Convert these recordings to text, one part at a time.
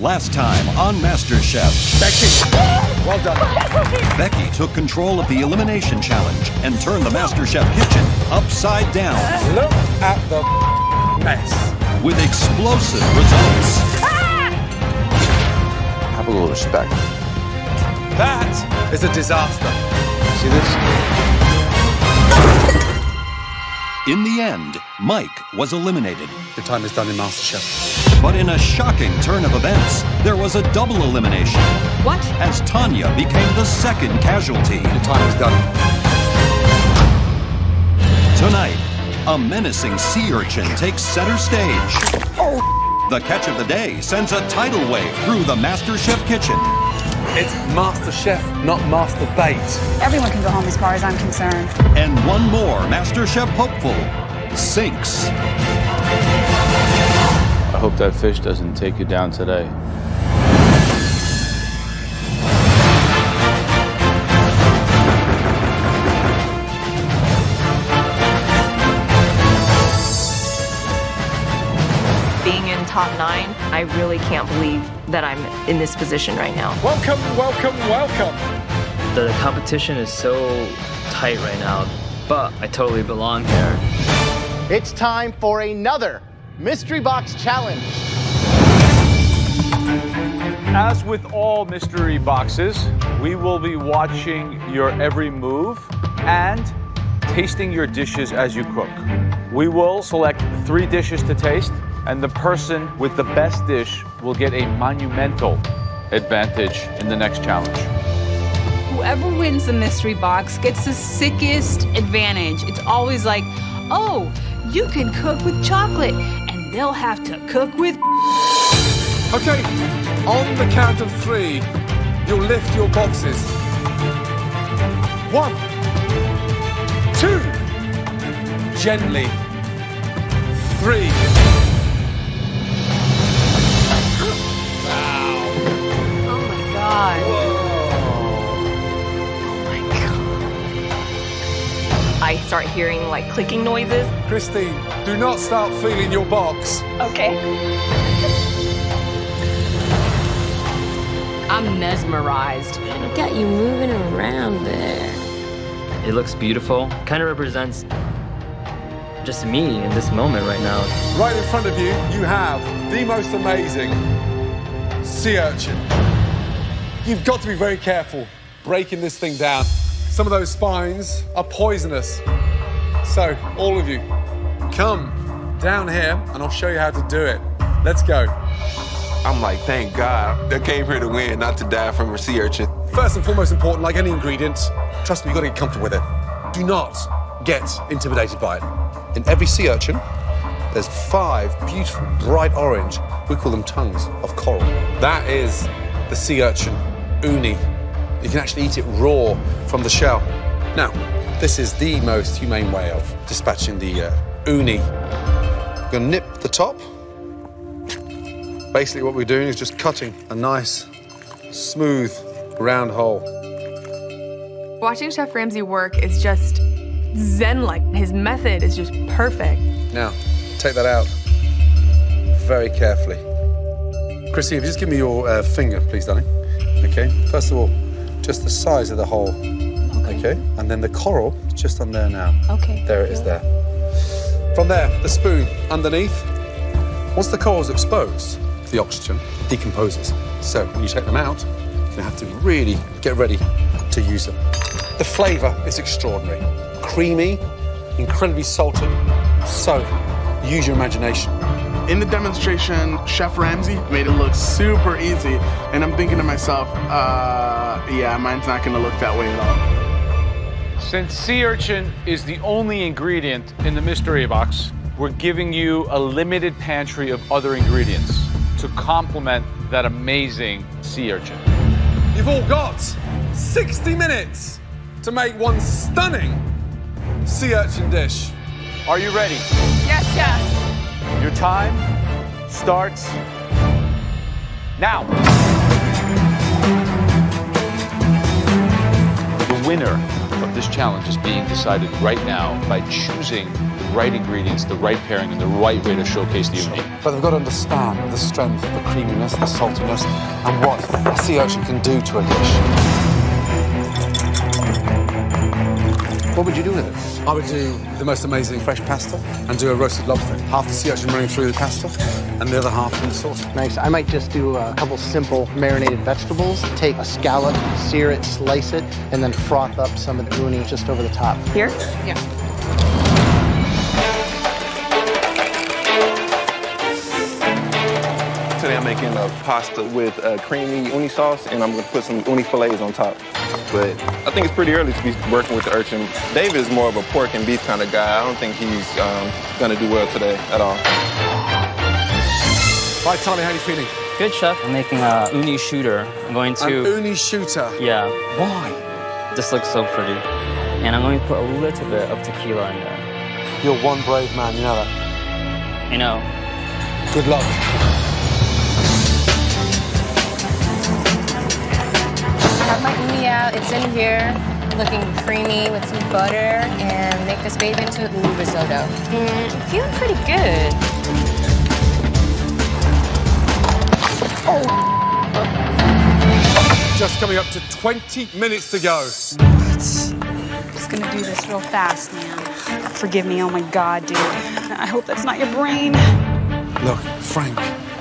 Last time on MasterChef. Becky, well done. Becky took control of the elimination challenge and turned the MasterChef kitchen upside down. Look at the mess. With explosive results. Have a little respect. That is a disaster. See this? In the end, Mike was eliminated. Your time is done in MasterChef. But in a shocking turn of events, there was a double elimination. What? As Tanya became the second casualty. Your time is done. Tonight, a menacing sea urchin takes center stage. The catch of the day sends a tidal wave through the MasterChef kitchen. It's MasterChef, not Master Bait. Everyone can go home as far as I'm concerned. And one more MasterChef hopeful sinks. I hope that fish doesn't take you down today. Being in top 9, I really can't believe that I'm in this position right now. Welcome, welcome, welcome. The competition is so tight right now, but I totally belong here. It's time for another Mystery Box Challenge. As with all mystery boxes, we will be watching your every move and tasting your dishes as you cook. We will select 3 dishes to taste, and the person with the best dish will get a monumental advantage in the next challenge. Whoever wins the mystery box gets the sickest advantage. It's always like, oh, you can cook with chocolate, and they'll have to cook with... Okay, on the count of 3, you'll lift your boxes. 1, 2, gently. 3. I start hearing like clicking noises. Christine, do not start feeling your box. Okay. I'm mesmerized. Look at you moving around there. It looks beautiful. Kind of represents just me in this moment right now. Right in front of you, you have the most amazing sea urchin. You've got to be very careful breaking this thing down. Some of those spines are poisonous. So, all of you, come down here and I'll show you how to do it. Let's go. I'm like, thank God. I came here to win, not to die from a sea urchin. First and foremost important, like any ingredient, trust me, you've got to get comfortable with it. Do not get intimidated by it. In every sea urchin, there's 5 beautiful, bright orange, we call them tongues of coral. That is the sea urchin uni. You can actually eat it raw from the shell. Now, this is the most humane way of dispatching the uni. You're gonna nip the top. Basically what we're doing is just cutting a nice, smooth, round hole. Watching Chef Ramsay work is just zen-like. His method is just perfect. Now, take that out very carefully. Christine, if you just give me your finger, please, darling. Okay, first of all, just the size of the hole. Okay. And then the coral is just on there now. Okay. There it is there. From there, the spoon underneath. Once the coral's exposed, the oxygen decomposes. So when you take them out, you have to really get ready to use them. The flavor is extraordinary. Creamy, incredibly salty. So use your imagination. In the demonstration, Chef Ramsay made it look super easy, and I'm thinking to myself, yeah, mine's not gonna look that way at all. Since sea urchin is the only ingredient in the mystery box, we're giving you a limited pantry of other ingredients to complement that amazing sea urchin. You've all got 60 minutes to make one stunning sea urchin dish. Are you ready? Yes, yes. Your time starts now. The winner of this challenge is being decided right now by choosing the right ingredients, the right pairing, and the right way to showcase the uni. But they've got to understand the strength, the creaminess, the saltiness, and what a sea urchin can do to a dish. What would you do with it? I would do the most amazing fresh pasta and do a roasted lobster. Half the sea urchin running through the pasta and the other half in the sauce. Nice. I might just do a couple simple marinated vegetables. Take a scallop, sear it, slice it, and then froth up some of the uni just over the top. Here? Yeah. Today I'm making a pasta with a creamy uni sauce, and I'm gonna put some uni fillets on top. But I think it's pretty early to be working with the urchin. David is more of a pork and beef kind of guy. I don't think he's gonna do well today at all. Right, Tali, how are you feeling? Good, chef. I'm making a uni shooter. I'm going to... An uni shooter? Yeah. Why? This looks so pretty. And I'm going to put a little bit of tequila in there. You're one brave man, you know that? I know. Good luck. I have my uni out. It's in here, looking creamy with some butter, and make this baby into a uni risotto. And I'm feeling pretty good. Just coming up to 20 minutes to go. What? Just gonna do this real fast, man. Forgive me, oh my God, dude. I hope that's not your brain. Look, Frank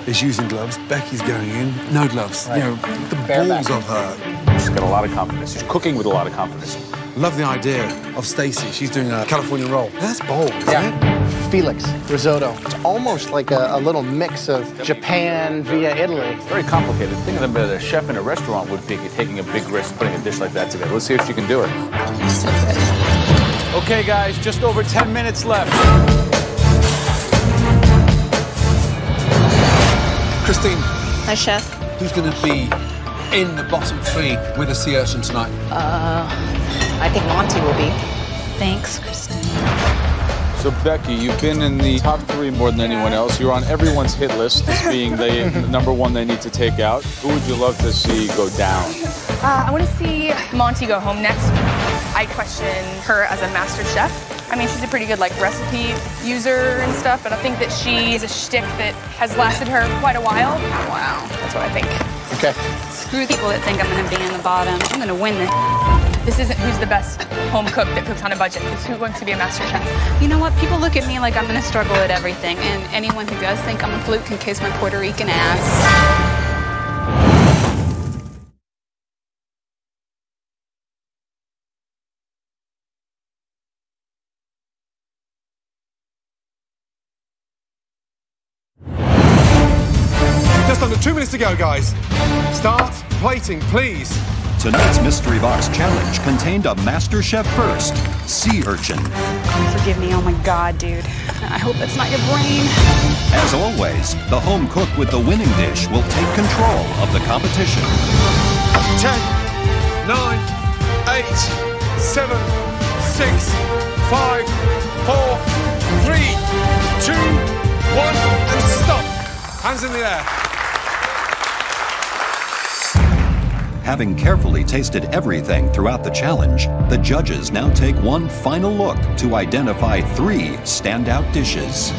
is using gloves. Becky's going in, no gloves. Right. You know, the balls of her. She's got a lot of confidence. She's cooking with a lot of confidence. Love the idea of Stacy. She's doing a California roll. That's bold, isn't it? Felix risotto. It's almost like a little mix of Japan via Italy. It's very complicated. Think of a chef in a restaurant would be taking a big risk putting a dish like that together. Let's see if she can do it. So good. Okay, guys, just over 10 minutes left. Christine. Hi, chef. Who's going to be in the bottom three with a sea urchin tonight? I think Monty will be. Thanks, Kristen. So, Becky, you've been in the top three more than anyone else. You're on everyone's hit list as being the number one they need to take out. Who would you love to see go down? I want to see Monty go home next. I question her as a master chef. I mean, she's a pretty good recipe user and stuff, but I think that she is a shtick that has lasted her quite a while. Wow, that's what I think. Okay. Screw the people that think I'm gonna be in the bottom. I'm gonna win this. This isn't who's the best home cook that cooks on a budget. It's who wants to be a master chef. You know what? People look at me like I'm gonna struggle at everything, and anyone who does think I'm a fluke can kiss my Puerto Rican ass. Just under 2 minutes to go, guys. Start plating, please. Tonight's Mystery Box Challenge contained a Master Chef first, sea urchin. Forgive me, oh my God, dude. I hope that's not your brain. As always, the home cook with the winning dish will take control of the competition. 10, 9, 8, 7, 6, 5, 4, 3, 2, 1, and stop. Hands in the air. Having carefully tasted everything throughout the challenge, the judges now take one final look to identify 3 standout dishes.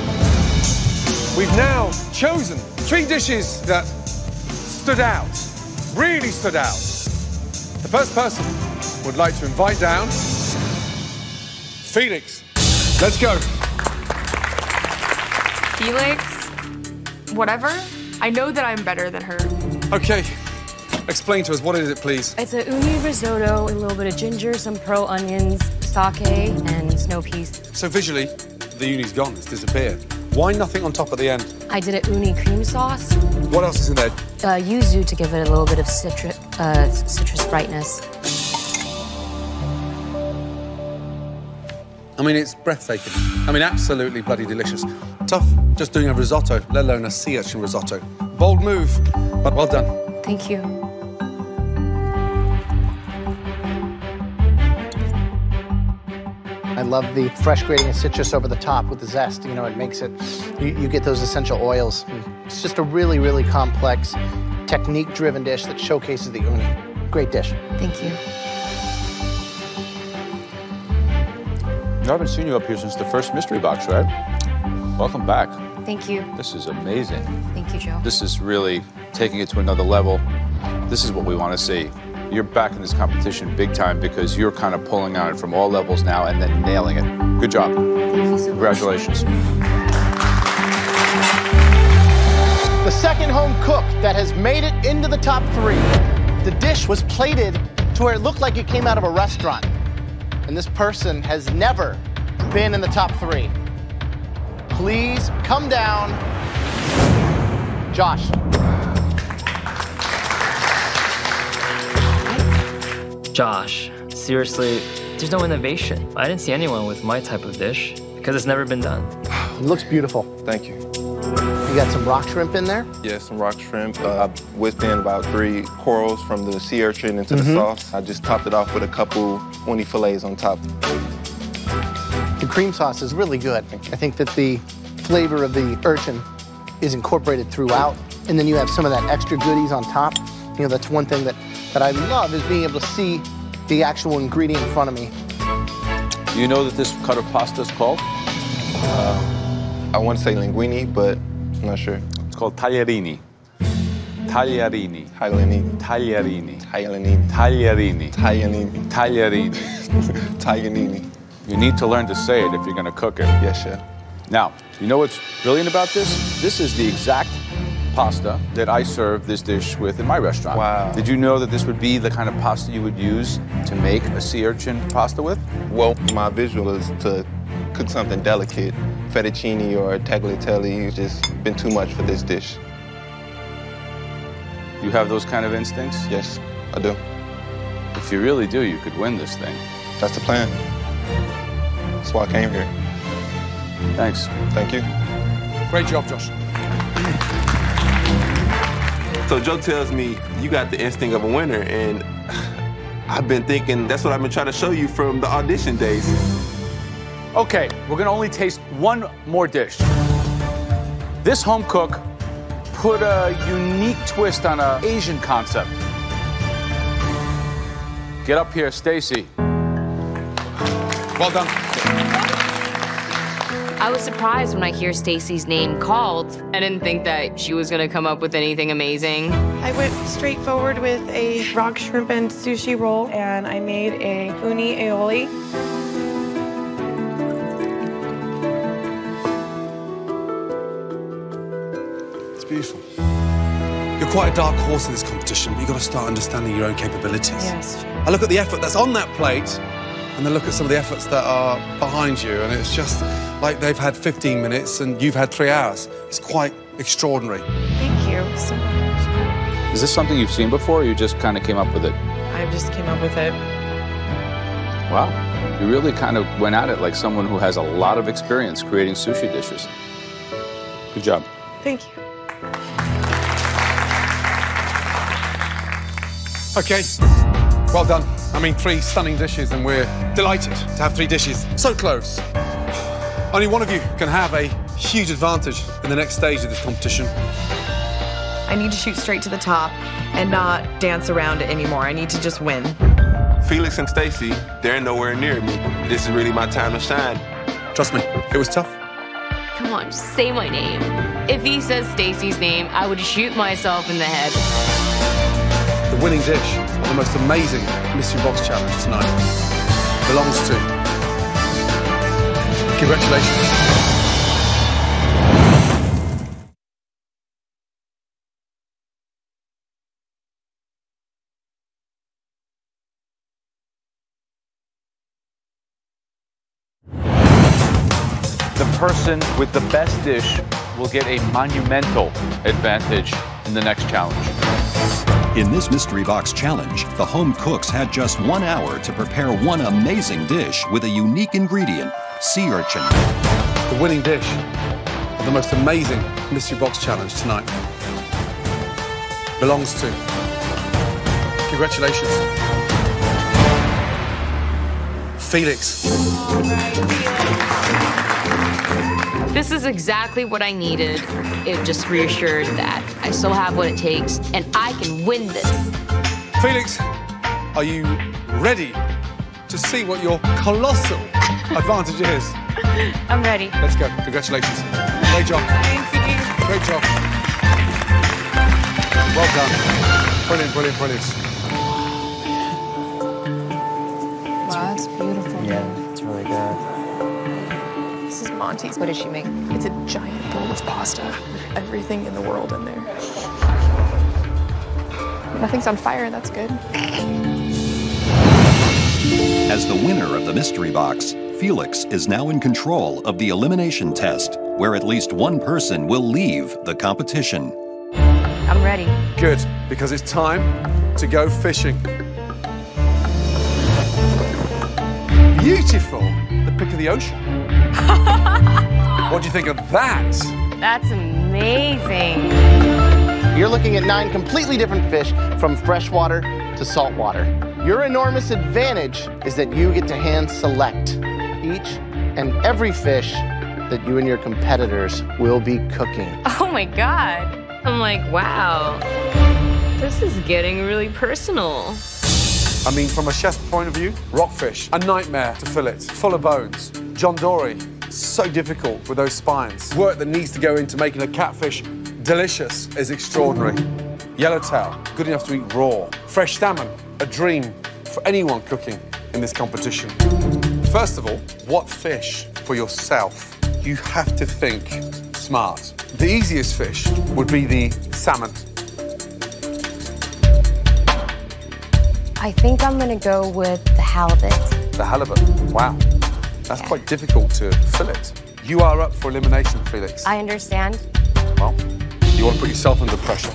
We've now chosen 3 dishes that stood out, really stood out. The first person would like to invite down Felix. Let's go. Felix, whatever. I know that I'm better than her. Okay. Explain to us, what is it, please? It's a uni risotto, a little bit of ginger, some pearl onions, sake, and snow peas. So visually, the uni's gone, it's disappeared. Why nothing on top at the end? I did a uni cream sauce. What else is in there? Yuzu to give it a little bit of citrus brightness. I mean, it's breathtaking. I mean, absolutely bloody delicious. Tough just doing a risotto, let alone a sea urchin risotto. Bold move, but well done. Thank you. I love the fresh grating of citrus over the top with the zest. You know, it makes it, you get those essential oils. It's just a really, really complex, technique-driven dish that showcases the uni. Great dish. Thank you. haven't seen you up here since the first mystery box, right? Welcome back. Thank you. This is amazing. Thank you, Joe. This is really taking it to another level. This is what we want to see. You're back in this competition big time because you're kind of pulling on it from all levels now and then nailing it. Good job. Thank you so much. Congratulations. The second home cook that has made it into the top 3. The dish was plated to where it looked like it came out of a restaurant. And this person has never been in the top 3. Please come down. Josh. Josh, seriously, there's no innovation. I didn't see anyone with my type of dish because it's never been done. It looks beautiful. Thank you. You got some rock shrimp in there? Yeah, some rock shrimp. I whipped in about 3 corals from the sea urchin into the sauce. I just topped it off with a couple uni fillets on top. The cream sauce is really good. I think that the flavor of the urchin is incorporated throughout, and then you have some of that extra goodies on top. You know, that's one thing that I love is being able to see the actual ingredient in front of me. Do you know that this cut of pasta is called? I want to say linguine, but I'm not sure. It's called tagliarini. Tagliarini. Tagliarini. Tagliarini. Tagliarini. Tagliarini. Tagliarini. Tagliarini. Tagliarini. You need to learn to say it if you're going to cook it. Yes, chef. Now, you know what's brilliant about this? This is the exact pasta that I serve this dish with in my restaurant. Wow. Did you know that this would be the kind of pasta you would use to make a sea urchin pasta with? Well, my visual is to cook something delicate. Fettuccine or tagliatelle, it's just been too much for this dish. You have those kind of instincts? Yes, I do. If you really do, you could win this thing. That's the plan. That's why I came here. Thanks. Thank you. Great job, Josh. So Joe tells me you got the instinct of a winner, and I've been thinking that's what I've been trying to show you from the audition days. Okay, we're gonna only taste one more dish. This home cook put a unique twist on an Asian concept. Get up here, Stacy. Well done. I was surprised when I hear Stacy's name called. I didn't think that she was gonna come up with anything amazing. I went straight forward with a rock shrimp and sushi roll, and I made a uni aioli. It's beautiful. You're quite a dark horse in this competition, but you've got to start understanding your own capabilities. Yes. I look at the effort that's on that plate, and then look at some of the efforts that are behind you, and it's just like they've had 15 minutes and you've had 3 hours. It's quite extraordinary. Thank you so much. Is this something you've seen before, or you just kind of came up with it? I just came up with it. Wow. You really kind of went at it like someone who has a lot of experience creating sushi dishes. Good job. Thank you. Okay, well done. I mean, 3 stunning dishes, and we're delighted to have 3 dishes so close. Only one of you can have a huge advantage in the next stage of this competition. I need to shoot straight to the top and not dance around it anymore. I need to just win. Felix and Stacy, they're nowhere near me. This is really my time to shine. Trust me, it was tough. Come on, just say my name. If he says Stacy's name, I would shoot myself in the head. The winning dish of the most amazing mystery box challenge tonight belongs to... Congratulations. The person with the best dish will get a monumental advantage in the next challenge. In this mystery box challenge, the home cooks had just 1 hour to prepare one amazing dish with a unique ingredient, sea urchin. The winning dish of the most amazing mystery box challenge tonight belongs to... Congratulations. Felix. This is exactly what I needed. It just reassured that I still have what it takes and I can win this. Felix, are you ready to see what your colossal Advantage is. I'm ready. Let's go. Congratulations. Great job. Thank you. Great job. Well done. Brilliant, brilliant, brilliant. Wow, that's beautiful. Yeah, it's really good. This is Monty's. What does she make? It's a giant bowl of pasta with everything in the world in there. Nothing's on fire, that's good. As the winner of the mystery box, Felix is now in control of the elimination test, where at least one person will leave the competition. I'm ready. Good, because it's time to go fishing. Beautiful. The pick of the ocean. What do you think of that? That's amazing. You're looking at 9 completely different fish from freshwater to saltwater. Your enormous advantage is that you get to hand select each and every fish that you and your competitors will be cooking. Oh my God. I'm like, wow, this is getting really personal. I mean, from a chef's point of view, rockfish, a nightmare to fillet, full of bones. John Dory, so difficult with those spines. Work that needs to go into making a catfish delicious is extraordinary. Yellowtail, good enough to eat raw. Fresh salmon, a dream for anyone cooking in this competition. First of all, what fish for yourself? You have to think smart. The easiest fish would be the salmon. I think I'm gonna go with the halibut. The halibut, wow. That's quite difficult to fillet. You are up for elimination, Felix. I understand. Well, you want to put yourself under pressure.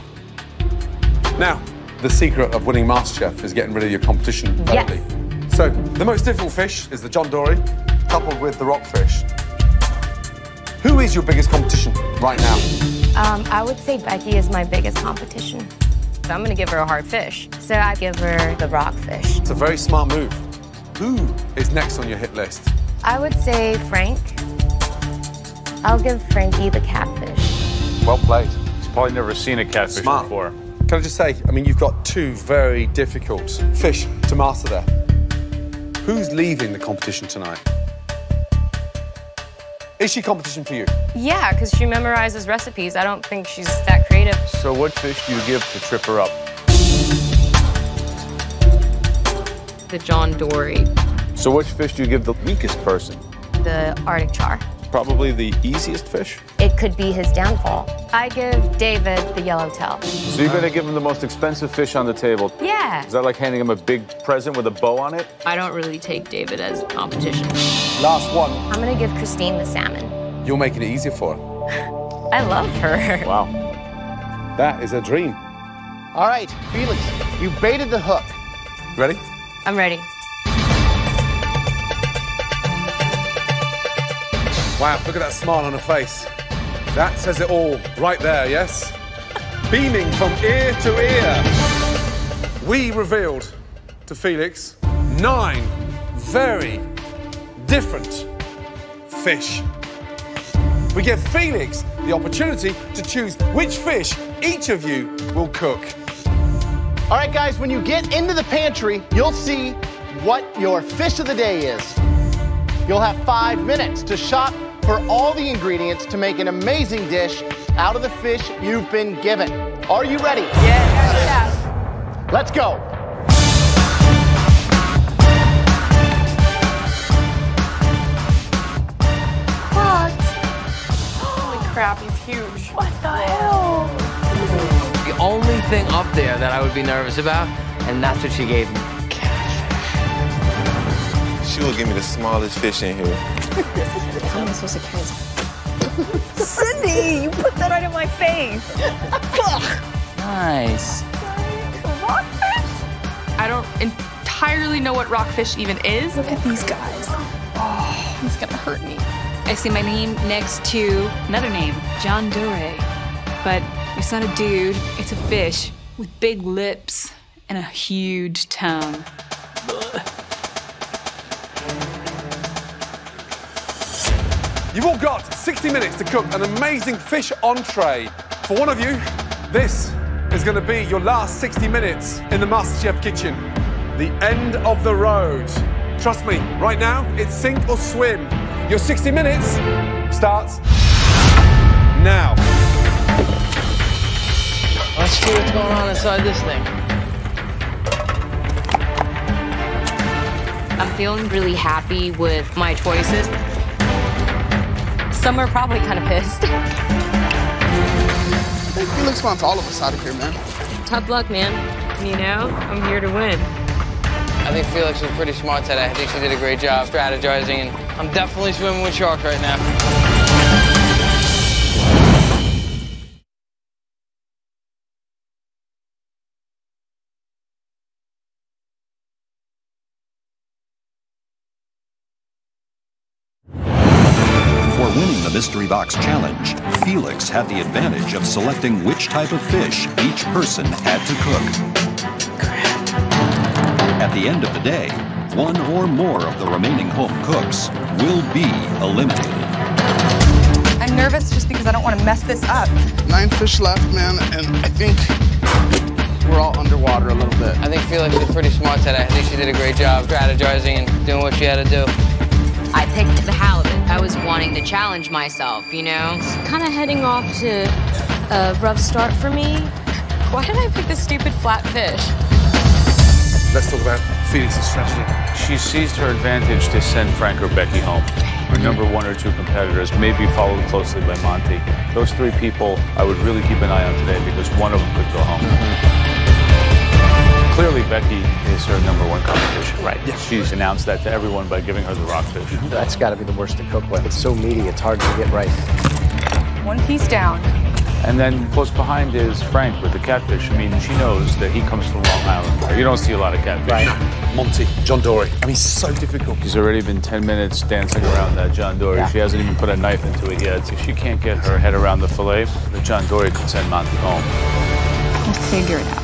Now, the secret of winning MasterChef is getting rid of your competition early. So, the most difficult fish is the John Dory, coupled with the rockfish. Who is your biggest competition right now? I would say Becky is my biggest competition. So I'm gonna give her a hard fish. So I give her the rockfish. It's a very smart move. Who is next on your hit list? I would say Frank. I'll give Frankie the catfish. Well played. He's probably never seen a catfish before. Can I just say, I mean, you've got 2 very difficult fish to master there. Who's leaving the competition tonight? Is she competition for you? Yeah, because she memorizes recipes. I don't think she's that creative. So what fish do you give to trip her up? The John Dory, So which fish do you give the weakest person? The Arctic char. Probably the easiest fish? It could be his downfall. I give David the yellowtail. So you're gonna give him the most expensive fish on the table? Yeah. Is that like handing him a big present with a bow on it? I don't really take David as competition. Last one. I'm gonna give Christine the salmon. You're making it easier for her. I love her. Wow. That is a dream. All right, Felix, you baited the hook. Ready? I'm ready. Wow, look at that smile on her face. That says it all right there, yes? Beaming from ear to ear. We revealed to Felix 9 very different fish. We give Felix the opportunity to choose which fish each of you will cook. All right, guys, when you get into the pantry, you'll see what your fish of the day is. You'll have 5 minutes to shop for all the ingredients to make an amazing dish out of the fish you've been given. Are you ready? Yeah. Let's go. What? Holy crap, he's huge. What the hell? The only thing up there that I would be nervous about, and that's what she gave me. She will give me the smallest fish in here. How am I supposed to carry this? Cindy, you put that right in my face. Nice. Rockfish? I don't entirely know what rockfish even is. Look at these guys. Oh, he's gonna hurt me. I see my name next to another name, John Dory. But it's not a dude, it's a fish with big lips and a huge tongue. You've all got 60 minutes to cook an amazing fish entree. For one of you, this is going to be your last 60 minutes in the MasterChef kitchen. The end of the road. Trust me, right now, it's sink or swim. Your 60 minutes starts now. Let's see what's going on inside this thing. I'm feeling really happy with my choices. Some are probably kind of pissed. I think Felix wants all of us out of here, man. Tough luck, man. You know, I'm here to win. I think Felix was pretty smart today. I think she did a great job strategizing, and I'm definitely swimming with sharks right now. For winning the Mystery Box Challenge, Felix had the advantage of selecting which type of fish each person had to cook. At the end of the day, one or more of the remaining home cooks will be eliminated. I'm nervous just because I don't want to mess this up. 9 fish left, man, and I think we're all underwater a little bit. I think Felix was pretty smart today. I think she did a great job strategizing and doing what she had to do. I picked the halibut. I was wanting to challenge myself, you know? Kind of heading off to a rough start for me. Why did I pick this stupid flat fish? Let's talk about Felix's strategy. She seized her advantage to send Frank or Becky home. Her number 1 or 2 competitors may be followed closely by Monty. Those 3 people I would really keep an eye on today because one of them could go home. Clearly, Becky is her number 1 competition. Right. Yes. She's announced that to everyone by giving her the rockfish. That's got to be the worst to cook with. It's so meaty, it's hard to get right. 1 piece down. And then close behind is Frank with the catfish. I mean, she knows that he comes from Long Island. You don't see a lot of catfish. Right. Monty, John Dory. I mean, so difficult. She's already been 10 minutes dancing around that John Dory. Yeah. She hasn't even put a knife into it yet. If she can't get her head around the fillet, the John Dory could send Monty home. We'll figure it out.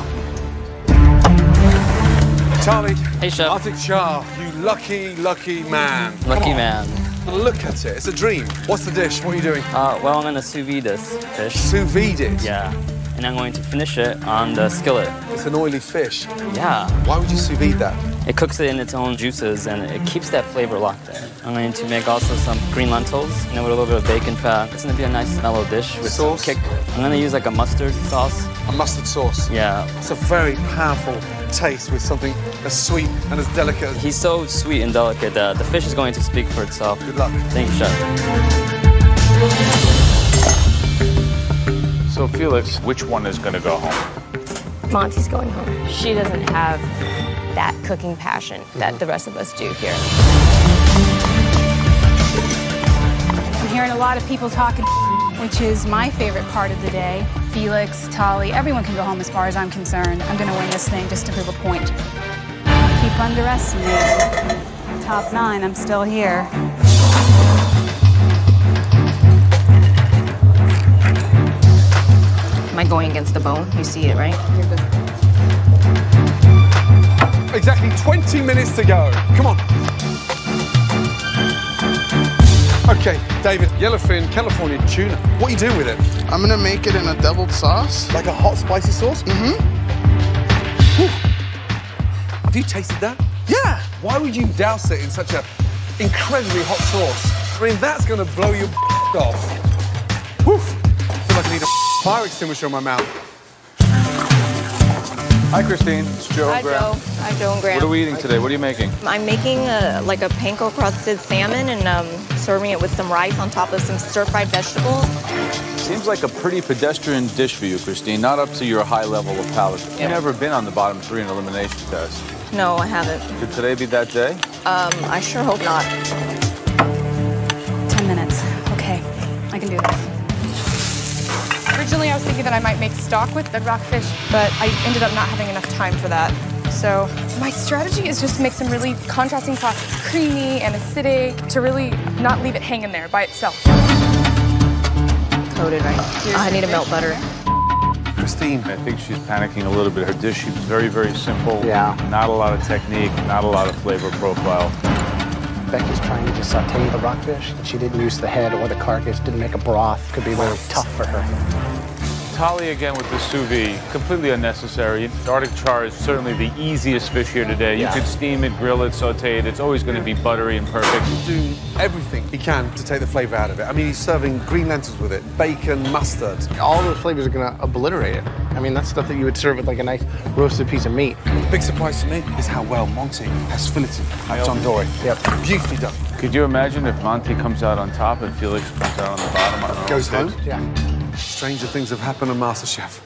Charlie. Hey, Chef. Arctic char, you lucky, lucky man. Lucky man. Look at it. It's a dream. What's the dish? What are you doing? Well, I'm gonna sous vide this fish. Sous vide it? Yeah. And I'm going to finish it on the skillet. It's an oily fish. Yeah. Why would you sous vide that? It cooks it in its own juices and it keeps that flavor locked in. I'm going to make also some green lentils, with a little bit of bacon fat. It's gonna be a nice mellow dish with sauce. Some kick. I'm gonna use like a mustard sauce. A mustard sauce? Yeah. It's a very powerful taste with something as sweet and as delicate as... He's so sweet and delicate that the fish is going to speak for itself. Good luck. Thank you, Chef. So, Felix, which one is going to go home? Monty's going home. She doesn't have that cooking passion that the rest of us do here. I'm hearing a lot of people talking, which is my favorite part of the day. Felix, Tali, everyone can go home as far as I'm concerned. I'm gonna win this thing just to prove a point. Keep underestimating. Top 9, I'm still here. Am I going against the bone? You see it, right? Exactly 20 minutes to go. Come on. Okay, David, yellowfin California tuna. What are you doing with it? I'm gonna make it in a deviled sauce. Like a hot, spicy sauce? Mm-hmm. Have you tasted that? Yeah. Why would you douse it in such an incredibly hot sauce? I mean, that's gonna blow your off. Woo! I feel like I need a fire extinguisher on my mouth. Hi, Christine. It's Joe. Hi, Joe. Hi, Joe and Graham. What are we eating today? What are you making? I'm making like a panko crusted salmon and serving it with some rice on top of some stir-fried vegetables. Seems like a pretty pedestrian dish for you, Christine. Not up to your high level of palate. You've never been on the bottom 3 in an elimination test. No, I haven't. Could today be that day? I sure hope not. 10 minutes. Okay, I can do this. Originally, I was thinking that I might make stock with the rockfish, but I ended up not having enough time for that. So my strategy is just to make some really contrasting sauce, creamy and acidic, to really not leave it hanging there by itself. Coated, right? I need to melt butter. Christine. I think she's panicking a little bit. Her dish is very, very simple. Yeah. Not a lot of technique, not a lot of flavor profile. Becky's trying to just saute the rockfish. She didn't use the head or the carcass, didn't make a broth. Could be really tough for her. Tali again with the sous vide, completely unnecessary. The Arctic char is certainly the easiest fish here today. You could steam it, grill it, saute it. It's always going to be buttery and perfect. Do everything he can to take the flavour out of it. I mean, he's serving green lentils with it, bacon, mustard. All those flavors are going to obliterate it. I mean, that's stuff that you would serve with like a nice roasted piece of meat. The big surprise to me is how well Monty has filleted at John Dory. Yep, beautifully done. Could you imagine if Monty comes out on top and Felix comes out on the bottom? On Goes home? Yeah. Stranger things have happened on MasterChef.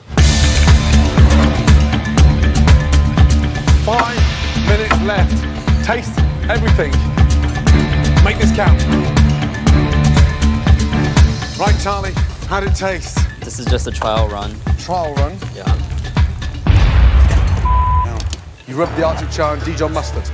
5 minutes left. Taste everything. Make this count. Right, Charlie, how did it taste? This is just a trial run. Trial run? Yeah. Now, you rubbed the Arctic char and Dijon mustard.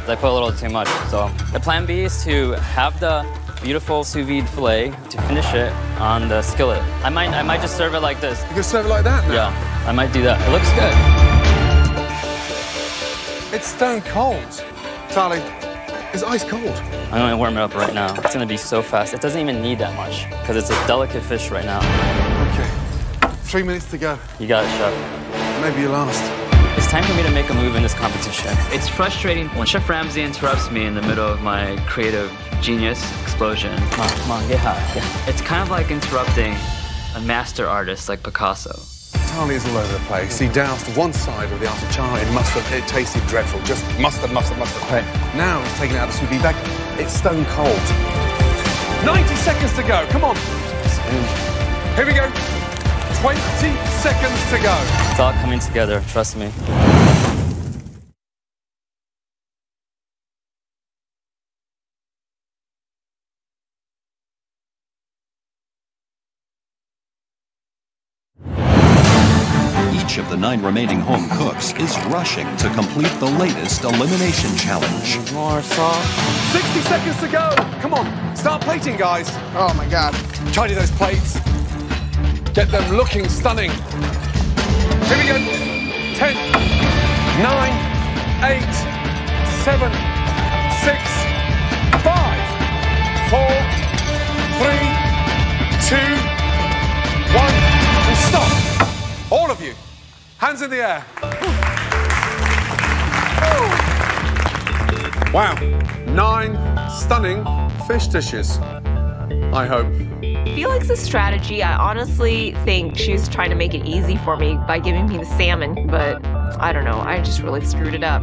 I put a little too much. So the plan B is to have the beautiful sous vide filet to finish it on the skillet. I might just serve it like this. You can serve it like that now? Yeah, I might do that. It looks good. It's stone cold. Charlie, it's ice cold. I'm gonna warm it up right now. It's gonna be so fast. It doesn't even need that much because it's a delicate fish right now. Okay, 3 minutes to go. You got it, chef. Maybe your last. It's time for me to make a move in this competition. It's frustrating when Chef Ramsay interrupts me in the middle of my creative genius explosion. Come on, get hot. Yeah. It's kind of like interrupting a master artist like Picasso. Charlie is all over the place. He doused one side of the Arctic char in mustard. It tasted dreadful. Just mustard, mustard, mustard. Right. Now he's taking it out of the sous vide bag. It's stone cold. 90 seconds to go. Come on. Here we go. 20 seconds to go. It's all coming together, trust me. Each of the 9 remaining home cooks is rushing to complete the latest elimination challenge. More sauce. 60 seconds to go. Come on. Start plating, guys. Oh, my God. Tidy those plates. Get them looking stunning. Here we go. 10, 9, 8, 7, 6, 5, 4, 3, 2, 1, and stop. All of you, hands in the air. Wow, 9 stunning fish dishes, I hope. Felix's strategy, I honestly think she's trying to make it easy for me by giving me the salmon, but I don't know, I just really screwed it up.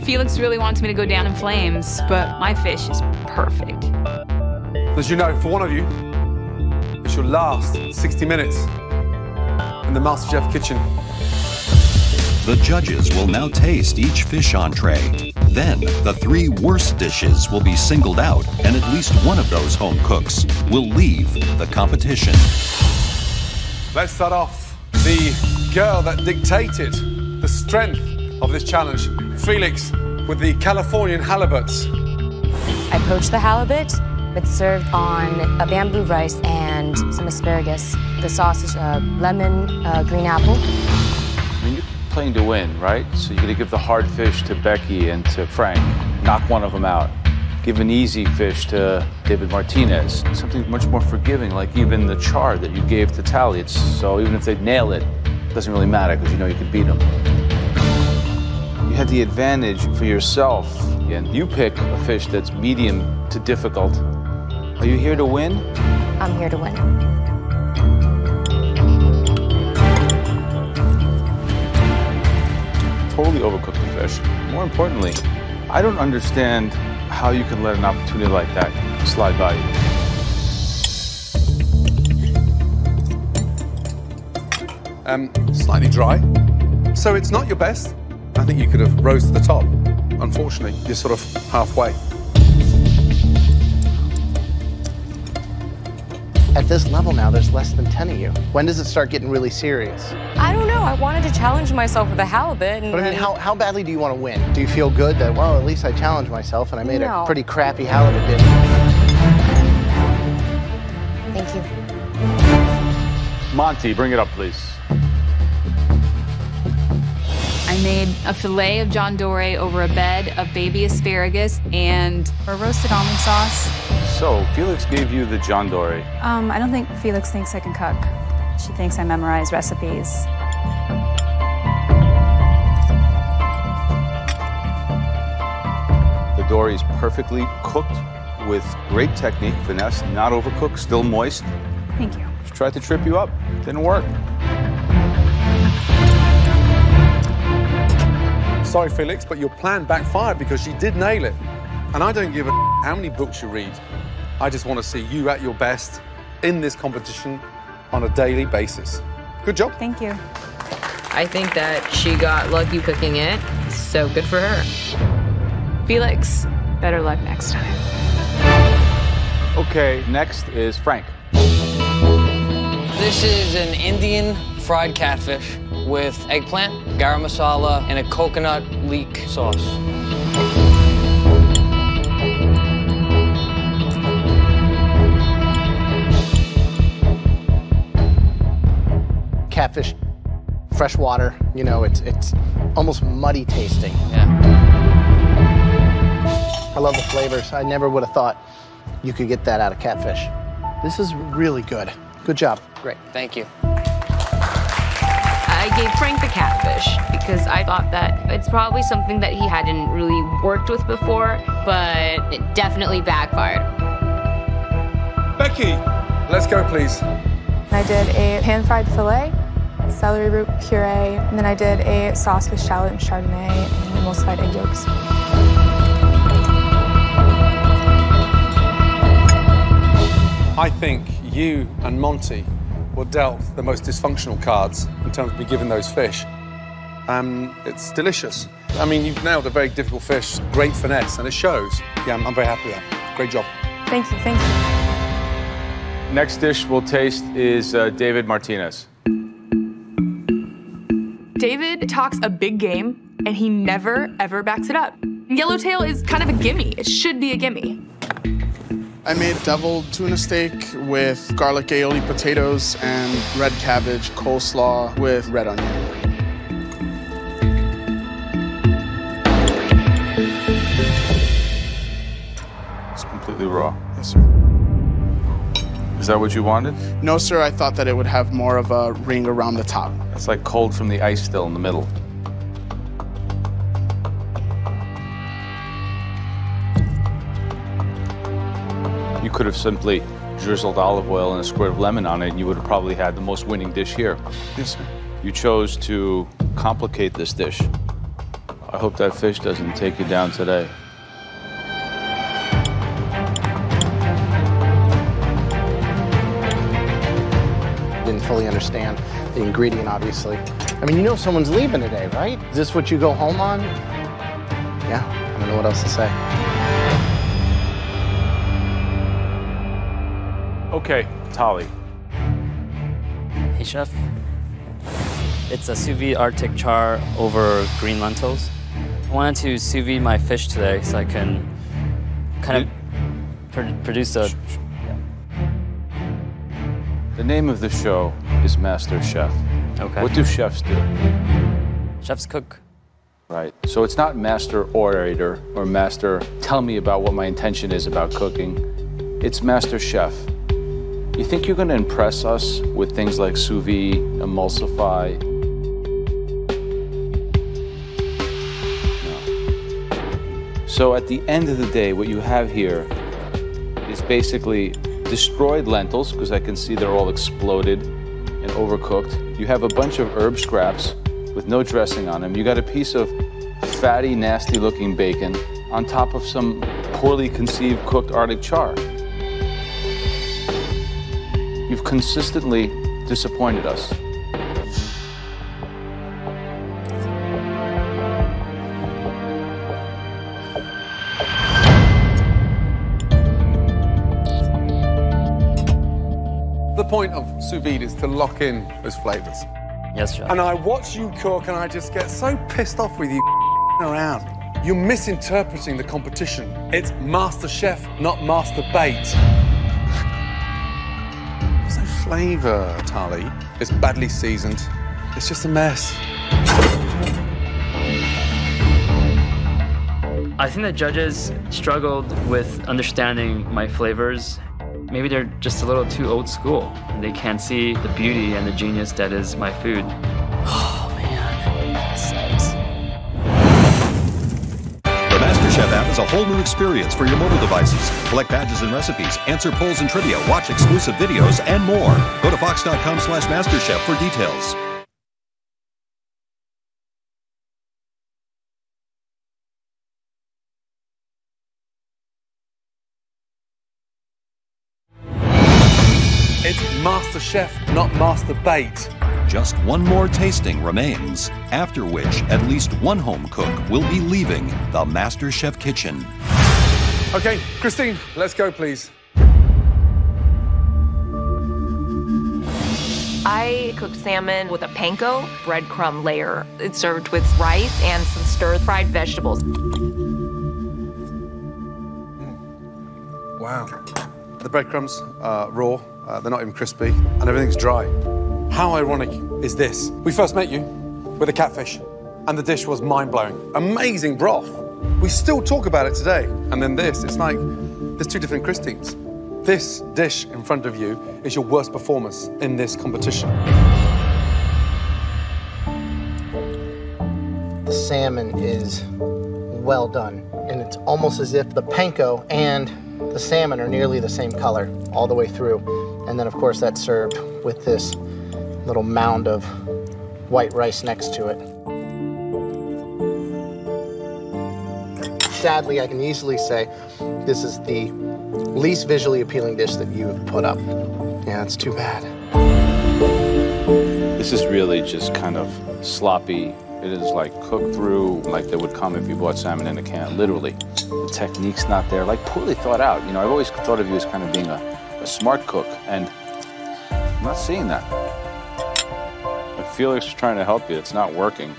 Felix really wants me to go down in flames, but my fish is perfect. As you know, for one of you, it's your last 60 minutes in the MasterChef kitchen. The judges will now taste each fish entree. Then, the 3 worst dishes will be singled out, and at least one of those home cooks will leave the competition. Let's start off. The girl that dictated the strength of this challenge, Felix, with the Californian halibuts. I poached the halibut. It's served on a bamboo rice and some asparagus. The sauce is lemon, green apple. I mean, you're playing to win, right? So you're gonna give the hard fish to Becky and to Frank, knock one of them out. Give an easy fish to David Martinez. Something much more forgiving, like even the char that you gave to Tali. So even if they nail it, it doesn't really matter because you know you can beat them. You had the advantage for yourself, and you pick a fish that's medium to difficult. Are you here to win? I'm here to win. Totally overcooked the fish. More importantly, I don't understand how you can let an opportunity like that slide by you. Slightly dry. So it's not your best. I think you could have rose to the top. Unfortunately, you're sort of halfway. At this level now, there's less than 10 of you. When does it start getting really serious? I don't know. I wanted to challenge myself with a halibut. But I mean, how badly do you want to win? Do you feel good that, well, at least I challenged myself and I made a pretty crappy halibut dish? Thank you. Monty, bring it up, please. I made a filet of John Dory over a bed of baby asparagus and a roasted almond sauce. So, Felix gave you the John Dory. I don't think Felix thinks I can cook. She thinks I memorize recipes. The Dory is perfectly cooked with great technique, finesse, not overcooked, still moist. Thank you. She tried to trip you up. Didn't work. Sorry, Felix, but your plan backfired because you did nail it. And I don't give a how many books you read. I just want to see you at your best in this competition on a daily basis. Good job. Thank you. I think that she got lucky cooking it, so good for her. Felix, better luck next time. Okay, next is Frank. This is an Indian fried catfish with eggplant, garam masala, and a coconut leek sauce. Catfish, fresh water, you know, it's almost muddy tasting. Yeah. I love the flavors. I never would have thought you could get that out of catfish. This is really good. Good job. Great, thank you. I gave Frank the catfish because I thought that it's probably something that he hadn't really worked with before, but it definitely backfired. Becky, let's go, please. I did a pan-fried filet, celery root puree, and then I did a sauce with shallot and Chardonnay and emulsified egg yolks. I think you and Monty were dealt the most dysfunctional cards in terms of being given those fish. It's delicious. I mean, you've nailed a very difficult fish, great finesse, and it shows. Yeah, I'm very happy with that. Great job. Thank you, thank you. Next dish we'll taste is David Martinez. David talks a big game, and he never, ever backs it up. Yellowtail is kind of a gimme. It should be a gimme. I made deviled tuna steak with garlic aioli potatoes and red cabbage coleslaw with red onion. It's completely raw. Yes, sir. Is that what you wanted? No, sir, I thought that it would have more of a ring around the top. It's like cold from the ice still in the middle. You could have simply drizzled olive oil and a squirt of lemon on it, and you would have probably had the most winning dish here. Yes, sir. You chose to complicate this dish. I hope that fish doesn't take you down today. Didn't fully understand the ingredient, obviously. I mean, you know someone's leaving today, right? Is this what you go home on? Yeah, I don't know what else to say. Okay, Tali. Hey, chef. It's a sous vide Arctic char over green lentils. I wanted to sous vide my fish today so I can kind of produce a... The name of the show is Master Chef. Okay. What do chefs do? Chefs cook. Right. So it's not master orator or master tell me about what my intention is about cooking. It's Master Chef. You think you're going to impress us with things like sous vide, emulsify? No. So at the end of the day, what you have here is basically destroyed lentils, because I can see they're all exploded and overcooked. You have a bunch of herb scraps with no dressing on them. You got a piece of fatty, nasty-looking bacon on top of some poorly conceived cooked Arctic char. You've consistently disappointed us. The point of sous vide is to lock in those flavors. Yes, chef. And I watch you cook and I just get so pissed off with you around. You're misinterpreting the competition. It's Master Chef, not Master Bait. There's no flavor, Tali. It's badly seasoned. It's just a mess. I think the judges struggled with understanding my flavors. Maybe they're just a little too old school. They can't see the beauty and the genius that is my food. The MasterChef app is a whole new experience for your mobile devices. Collect badges and recipes, answer polls and trivia, watch exclusive videos, and more. Go to fox.com/MasterChef for details. It's MasterChef, not Master Bait. Just one more tasting remains, after which at least one home cook will be leaving the MasterChef kitchen. Okay, Christine, let's go, please. I cooked salmon with a panko breadcrumb layer. It's served with rice and some stir-fried vegetables. Wow. The breadcrumbs are raw, they're not even crispy, and everything's dry. How ironic is this? We first met you with a catfish, and the dish was mind-blowing. Amazing broth. We still talk about it today. And then this, it's like, there's two different Christines. This dish in front of you is your worst performance in this competition. The salmon is well done, and it's almost as if the panko and the salmon are nearly the same color all the way through. And then, of course, that's served with this little mound of white rice next to it. Sadly, I can easily say this is the least visually appealing dish that you've put up. Yeah, it's too bad. This is really just kind of sloppy. It is like cooked through like they would come if you bought salmon in a can, literally. The technique's not there, like poorly thought out. You know, I've always thought of you as kind of being a smart cook, and I'm not seeing that. If Felix is trying to help you, it's not working.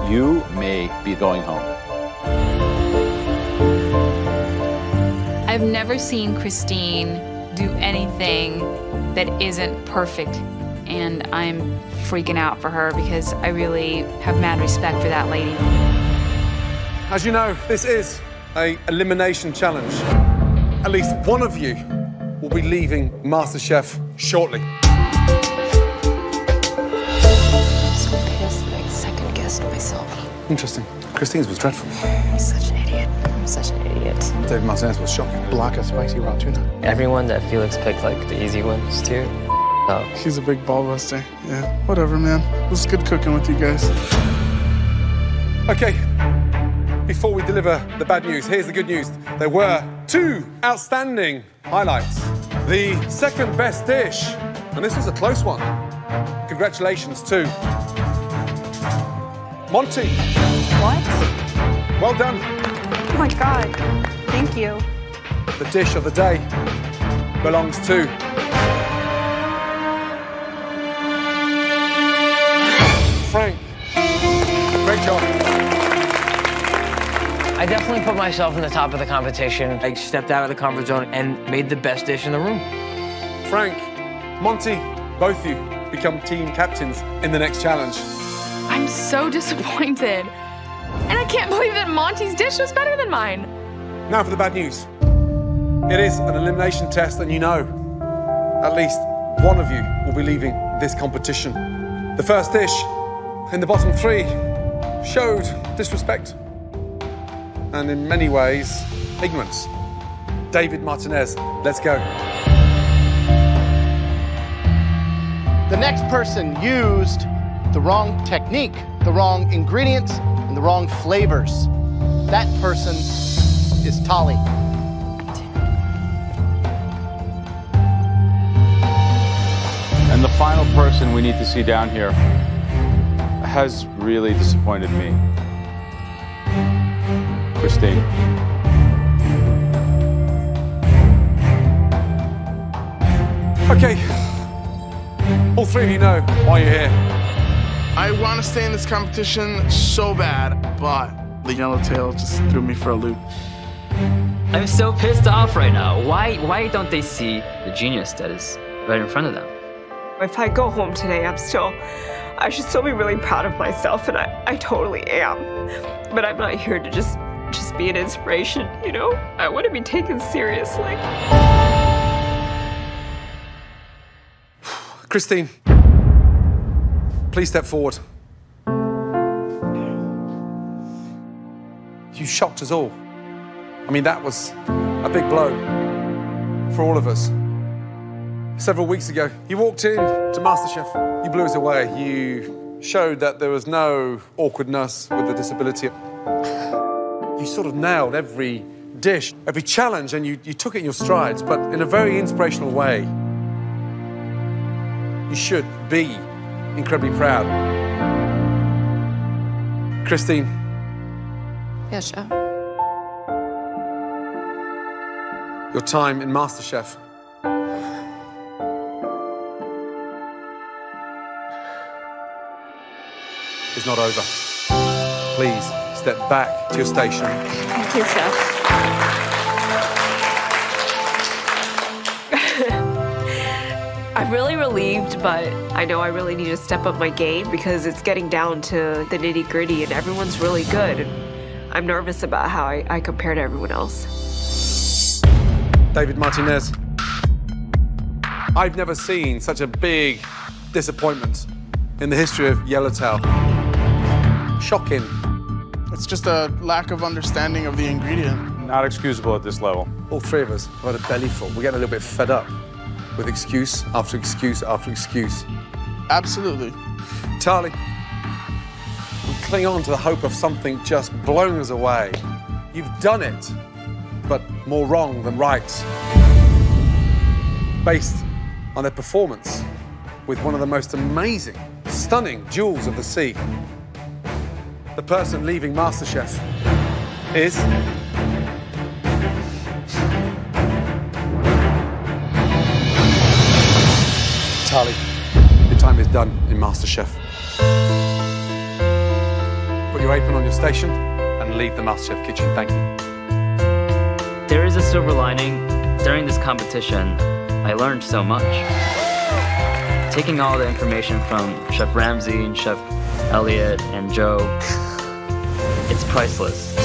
You may be going home. I've never seen Christine do anything that isn't perfect, and I'm freaking out for her because I really have mad respect for that lady. As you know, this is an elimination challenge. At least one of you will be leaving MasterChef shortly. I'm so pissed that I second-guessed myself. Interesting. Christine's was dreadful. I'm such an idiot. I'm such an idiot. David Martinez was shocking. Block of spicy raw tuna. Everyone that Felix picked, like, the easy ones, too. Oh. He's a big ball buster. Yeah, whatever, man. It was good cooking with you guys. Okay, before we deliver the bad news, here's the good news. There were two outstanding highlights. The second best dish, and this was a close one. Congratulations to Monty. What? Well done. Oh my God, thank you. The dish of the day belongs to Frank. Great job. I definitely put myself in the top of the competition. I stepped out of the comfort zone and made the best dish in the room. Frank, Monty, both of you become team captains in the next challenge. I'm so disappointed. And I can't believe that Monty's dish was better than mine. Now for the bad news. It is an elimination test, and you know, at least one of you will be leaving this competition. The first dish in the bottom three showed disrespect and in many ways, ignorance. David Martinez, let's go. The next person used the wrong technique, the wrong ingredients, and the wrong flavors. That person is Tali. And the final person we need to see down here has really disappointed me. Christine. Okay, all three of you know why you're here. I want to stay in this competition so bad, but the yellowtail just threw me for a loop. I'm so pissed off right now. Why don't they see the genius that is right in front of them? If I go home today, I should still be really proud of myself, and I totally am. But I'm not here to just just be an inspiration, you know? I want to be taken seriously. Christine, please step forward. You shocked us all. I mean, that was a big blow for all of us. Several weeks ago, you walked in to MasterChef. You blew us away. You showed that there was no awkwardness with the disability. You sort of nailed every dish, every challenge, and you took it in your strides, but in a very inspirational way. You should be incredibly proud. Christine. Yes, Chef. Your time in MasterChef is not over. Please step back to your station. Thank you, Chef. I'm really relieved, but I know I really need to step up my game because it's getting down to the nitty-gritty and everyone's really good. I'm nervous about how I compare to everyone else. David Martinez, I've never seen such a big disappointment in the history of Yellowtail. Shocking. It's just a lack of understanding of the ingredient. Not excusable at this level. All three of us have had a belly full. We're getting a little bit fed up with excuse after excuse after excuse. Absolutely. Charlie, we cling on to the hope of something just blowing us away. You've done it, but more wrong than right. Based on their performance with one of the most amazing, stunning jewels of the sea. The person leaving MasterChef is... Charlie, your time is done in MasterChef. Put your apron on your station and leave the MasterChef kitchen. Thank you. There is a silver lining. During this competition, I learned so much. Taking all the information from Chef Ramsay and Chef Elliot and Joe, it's priceless.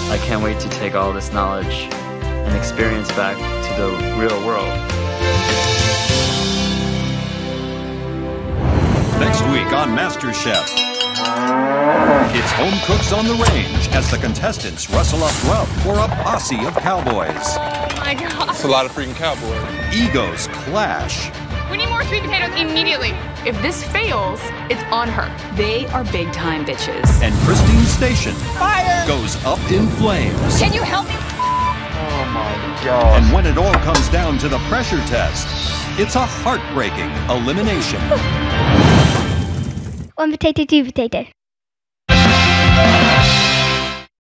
I can't wait to take all this knowledge and experience back to the real world. Next week on MasterChef, it's home cooks on the range as the contestants wrestle up grub for a posse of cowboys. Oh my God. It's a lot of freaking cowboys. Egos clash. We need more sweet potatoes immediately. If this fails, it's on her. They are big time bitches. And Christine's station Fire! goes up in flames. Can you help me? Oh my God. And when it all comes down to the pressure test, it's a heartbreaking elimination. One potato, two potato.